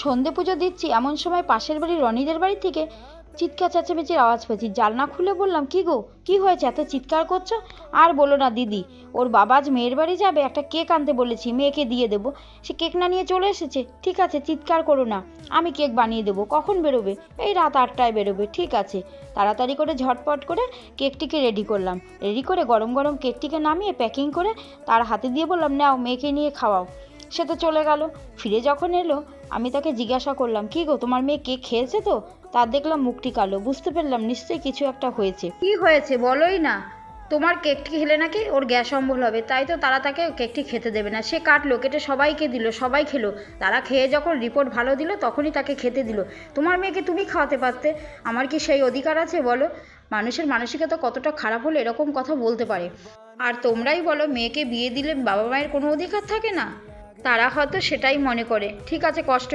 সন্ধে পুজো দিচ্ছি, এমন সময় পাশের বাড়ি রনিদের বাড়ি থেকে চিৎকার চেঁচামেচির আওয়াজ পেয়েছি। জানলা খুলে বললাম, কী গো, কী হয়েছে, এত চিৎকার করছো? আর বলো না দিদি, ওর বাবা আজ মেয়ের বাড়ি যাবে, একটা কেক আনতে বলেছি, মেয়েকে দিয়ে দেবো। সে কেক না নিয়ে চলে এসেছে। ঠিক আছে, চিৎকার করো না, আমি কেক বানিয়ে দেবো। কখন বেরোবে? এই রাত 8টায় বেরোবে। ঠিক আছে। তাড়াতাড়ি করে ঝটপট করে কেকটিকে রেডি করলাম। রেডি করে গরম গরম কেকটিকে নামিয়ে প্যাকিং করে তার হাতে দিয়ে বললাম, নাও মেয়েকে নিয়ে খাওয়াও। সে তো চলে গেল। ফিরে যখন এলো, আমি তাকে জিজ্ঞাসা করলাম, কী গো, তোমার মেয়ে কেক খেয়েছে তো? তার দেখলাম মুখটি কালো। বুঝতে পারলাম নিশ্চয়ই কিছু একটা হয়েছে। কি হয়েছে বলোই না। তোমার কেকটি খেলে নাকি ওর গ্যাস অম্বল হবে, তাই তো তারা তাকে কেকটি খেতে দেবে না। সে কাটলো, কেটে সবাইকে দিল, সবাই খেলো। তারা খেয়ে যখন রিপোর্ট ভালো দিল তখনই তাকে খেতে দিল। তোমার মেয়েকে তুমি খাওয়াতে পারতে। আমার কি সেই অধিকার আছে বলো? মানুষের মানসিকতা কতটা খারাপ হলে এরকম কথা বলতে পারে। আর তোমরাই বলো, মেয়েকে বিয়ে দিলে বাবা মায়ের কোনো অধিকার থাকে না? তারা হয়তো সেটাই মনে করে। ঠিক আছে, কষ্ট